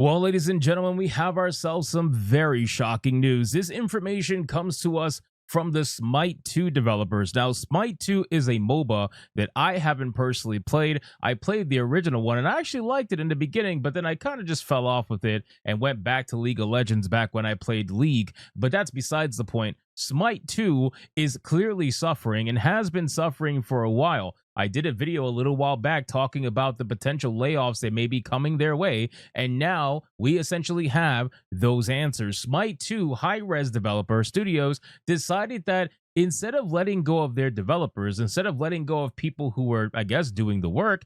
Well, ladies and gentlemen, we have ourselves some very shocking news. This information comes to us from the Smite 2 developers. Now, Smite 2 is a MOBA that I haven't personally played. I played the original one and I actually liked it in the beginning, but then I kind of just fell off with it and went back to League of Legends back when I played League. But that's besides the point. Smite 2 is clearly suffering and has been suffering for a while. I did a video a little while back talking about the potential layoffs that may be coming their way, and now we essentially have those answers. Smite 2 Hi-Rez developer studios decided that instead of letting go of their developers, instead of letting go of people who were, I guess, doing the work,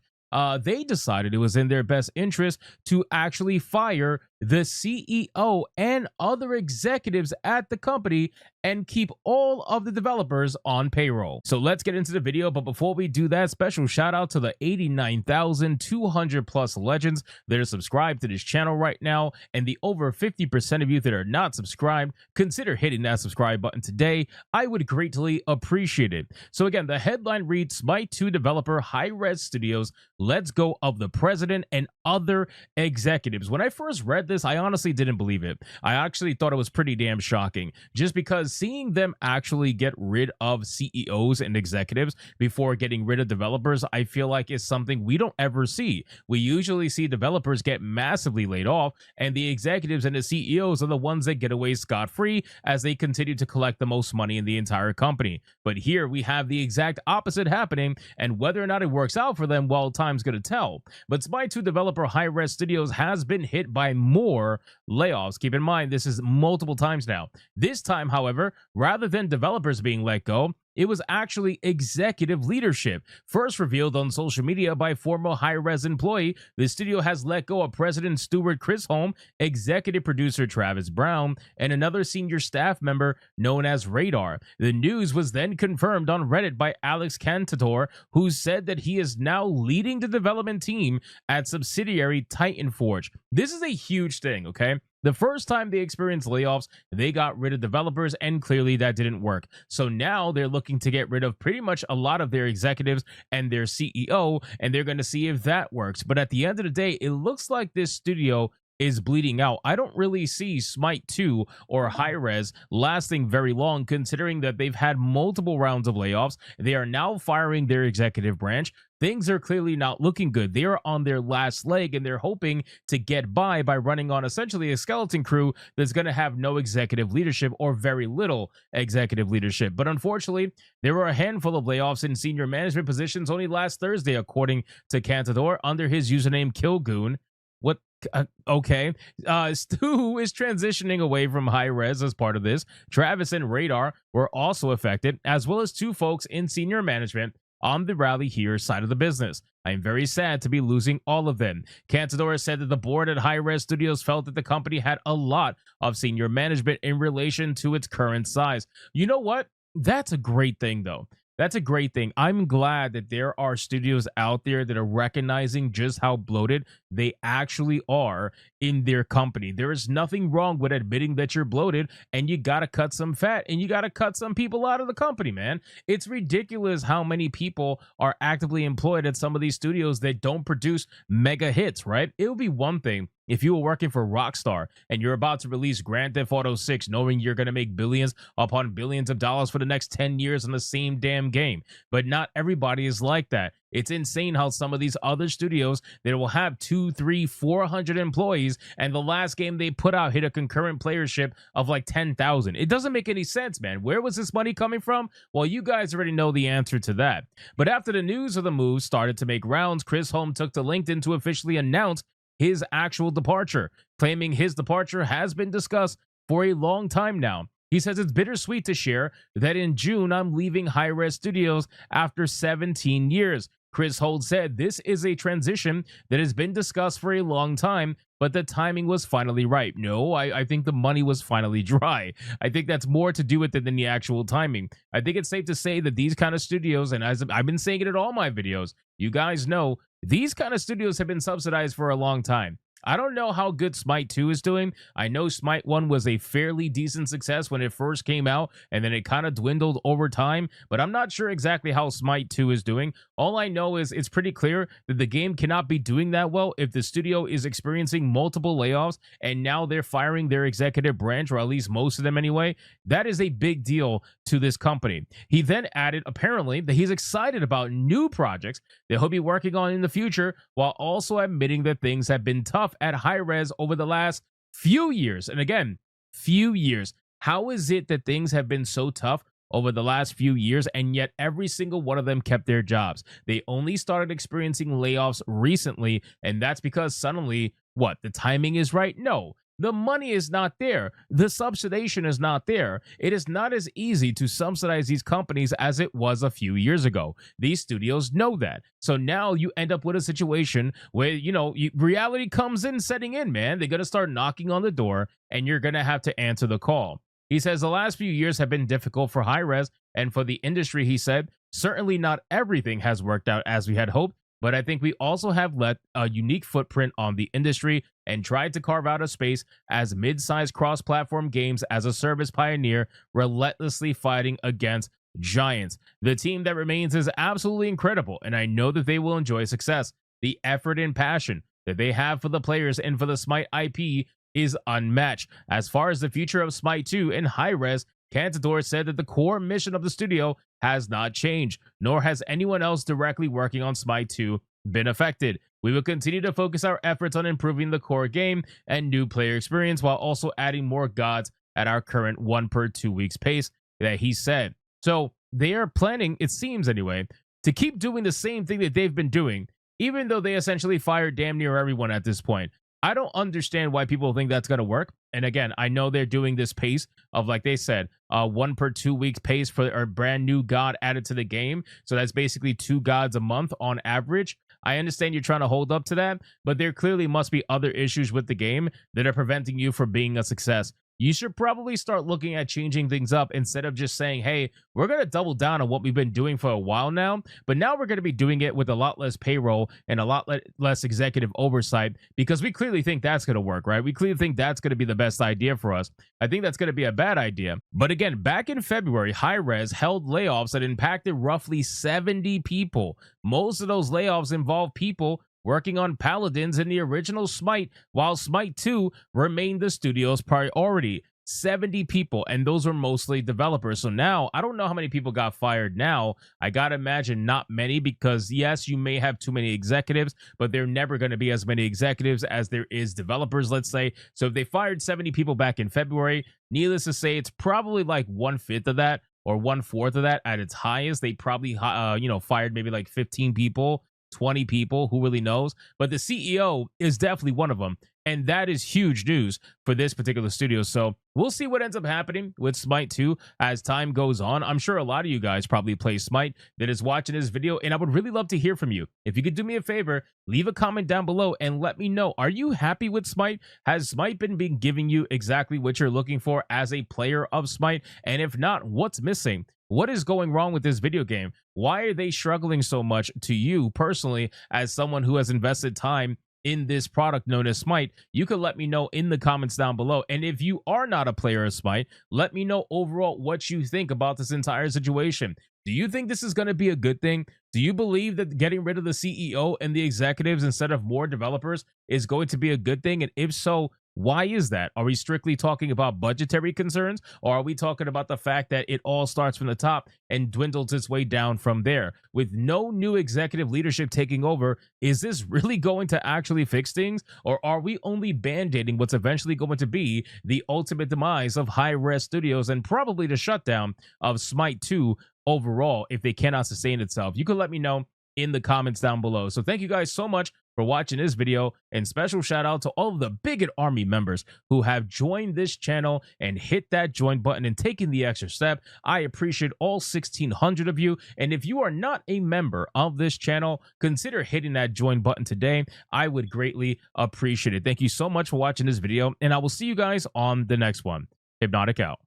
they decided it was in their best interest to actually fire the CEO and other executives at the company and keep all of the developers on payroll. So let's get into the video, but before we do that, special shout out to the 89,200 plus legends that are subscribed to this channel right now, and the over 50% of you that are not subscribed. Consider hitting that subscribe button today. I would greatly appreciate it. So again, the headline reads, Smite 2 developer Hi-Rez Studios lets go of the president and other executives. When I first read this, I honestly didn't believe it. I actually thought it was pretty damn shocking, just because seeing them actually get rid of CEOs and executives before getting rid of developers, I feel like is something we don't ever see. We usually see developers get massively laid off, and the executives and the CEOs are the ones that get away scot-free as they continue to collect the most money in the entire company. But here we have the exact opposite happening, and whether or not it works out for them, well, time's gonna tell. But Smite 2 developer Hi-Rez Studios has been hit by more layoffs. Keep in mind, this is multiple times now. This time, however, rather than developers being let go, it was actually executive leadership. First revealed on social media by former Hi-Rez employee, the studio has let go of President Stewart Chris Holm, executive producer Travis Brown, and another senior staff member known as Radar. The news was then confirmed on Reddit by Alex Cantator, who said that he is now leading the development team at subsidiary Titan Forge. This is a huge thing, okay? The first time they experienced layoffs, they got rid of developers, and clearly that didn't work. So now they're looking to get rid of pretty much a lot of their executives and their CEO, and they're going to see if that works. But at the end of the day, it looks like this studio is bleeding out. I don't really see Smite 2 or Hi-Rez lasting very long, considering that they've had multiple rounds of layoffs. They are now firing their executive branch. Things are clearly not looking good. They are on their last leg, and they're hoping to get by running on essentially a skeleton crew that's going to have no executive leadership or very little executive leadership. But unfortunately, there were a handful of layoffs in senior management positions only last Thursday, according to Cantador, under his username Killgoon. What? Okay. Stu is transitioning away from Hi-Rez as part of this. Travis and Radar were also affected, as well as two folks in senior management on the Rally Here side of the business. I am very sad to be losing all of them. Cantador said that the board at Hi-Rez Studios felt that the company had a lot of senior management in relation to its current size. You know what? That's a great thing, though. That's a great thing. I'm glad that there are studios out there that are recognizing just how bloated they actually are in their company. There is nothing wrong with admitting that you're bloated, and you got to cut some fat and you got to cut some people out of the company, man. It's ridiculous how many people are actively employed at some of these studios that don't produce mega hits, right? It would be one thing if you were working for Rockstar and you're about to release Grand Theft Auto 6 knowing you're going to make billions upon billions of dollars for the next 10 years on the same damn game. But not everybody is like that. It's insane how some of these other studios that will have 200, 300, 400 employees, and the last game they put out hit a concurrent playership of like 10,000. It doesn't make any sense, man. Where was this money coming from? Well, you guys already know the answer to that. But after the news of the move started to make rounds, Chris Holm took to LinkedIn to officially announce his actual departure, claiming his departure has been discussed for a long time now. He says it's bittersweet to share that in June, I'm leaving Hi-Rez Studios after 17 years. Chris Holm said this is a transition that has been discussed for a long time, but the timing was finally right. No, I think the money was finally dry. I think that's more to do with it than the actual timing. I think it's safe to say that these kind of studios, and as I've been saying it in all my videos, you guys know, these kind of studios have been subsidized for a long time. I don't know how good Smite 2 is doing. I know Smite 1 was a fairly decent success when it first came out, and then it kind of dwindled over time, but I'm not sure exactly how Smite 2 is doing. All I know is it's pretty clear that the game cannot be doing that well if the studio is experiencing multiple layoffs and now they're firing their executive branch, or at least most of them anyway. That is a big deal to this company. He then added, apparently, that he's excited about new projects that he'll be working on in the future, while also admitting that things have been tough at Hi-Rez over the last few years. And again, few years. How is it that things have been so tough over the last few years, and yet every single one of them kept their jobs? They only started experiencing layoffs recently, and that's because suddenly, what, the timing is right? No. The money is not there. The subsidization is not there. It is not as easy to subsidize these companies as it was a few years ago. These studios know that. So now you end up with a situation where, reality comes in, setting in, man. They're going to start knocking on the door, and you're going to have to answer the call. He says the last few years have been difficult for Hi-Rez and for the industry. He said, certainly not everything has worked out as we had hoped, but I think we also have let a unique footprint on the industry and tried to carve out a space as mid-sized cross-platform games as a service pioneer, relentlessly fighting against giants. The team that remains is absolutely incredible, and I know that they will enjoy success. The effort and passion that they have for the players and for the Smite IP is unmatched. As far as the future of Smite 2 and Hi-Rez, Cantador said that the core mission of the studio has not changed, nor has anyone else directly working on Smite 2 been affected. We will continue to focus our efforts on improving the core game and new player experience, while also adding more gods at our current 1 per 2 weeks pace, that he said. So they are planning, it seems anyway, to keep doing the same thing that they've been doing, even though they essentially fired damn near everyone at this point. I don't understand why people think that's going to work. And again, I know they're doing this pace of, like they said, 1 per 2 weeks pace for a brand new god added to the game. So that's basically 2 gods a month on average. I understand you're trying to hold up to that, but there clearly must be other issues with the game that are preventing you from being a success. You should probably start looking at changing things up instead of just saying, hey, we're going to double down on what we've been doing for a while now, but now we're going to be doing it with a lot less payroll and a lot less executive oversight, because we clearly think that's going to work, right? We clearly think that's going to be the best idea for us. I think that's going to be a bad idea. But again, back in February, Hi-Rez held layoffs that impacted roughly 70 people. Most of those layoffs involved people working on Paladins in the original Smite, while Smite 2 remained the studio's priority. 70 people, and those were mostly developers. So now, I don't know how many people got fired now. I gotta imagine not many, because yes, you may have too many executives, but they're never going to be as many executives as there is developers, let's say. So if they fired 70 people back in February, needless to say, it's probably like 1/5 of that, or 1/4 of that at its highest. They probably, fired maybe like 15 people, 20 people, who really knows? But the CEO is definitely one of them, and that is huge news for this particular studio. So we'll see what ends up happening with Smite 2 as time goes on. I'm sure a lot of you guys probably play Smite that is watching this video, and I would really love to hear from you. If you could do me a favor, leave a comment down below and let me know, are you happy with Smite? Has Smite been giving you exactly what you're looking for as a player of Smite? And if not, what's missing? What is going wrong with this video game? Why are they struggling so much to you personally, as someone who has invested time in this product known as Smite? You could let me know in the comments down below. And if you are not a player of Smite, let me know overall what you think about this entire situation. Do you think this is going to be a good thing? Do you believe that getting rid of the CEO and the executives instead of more developers is going to be a good thing? And if so, why is that? Are we strictly talking about budgetary concerns, or are we talking about the fact that it all starts from the top and dwindles its way down from there? With no new executive leadership taking over, is this really going to actually fix things, or are we only band-aiding what's eventually going to be the ultimate demise of Hi-Rez Studios and probably the shutdown of Smite 2 overall if they cannot sustain itself? You can let me know in the comments down below. So thank you guys so much for watching this video, and special shout out to all of the Bigot Army members who have joined this channel and hit that join button and taken the extra step. I appreciate all 1,600 of you, and if you are not a member of this channel, consider hitting that join button today. I would greatly appreciate it. Thank you so much for watching this video, and I will see you guys on the next one. Hypnotic out.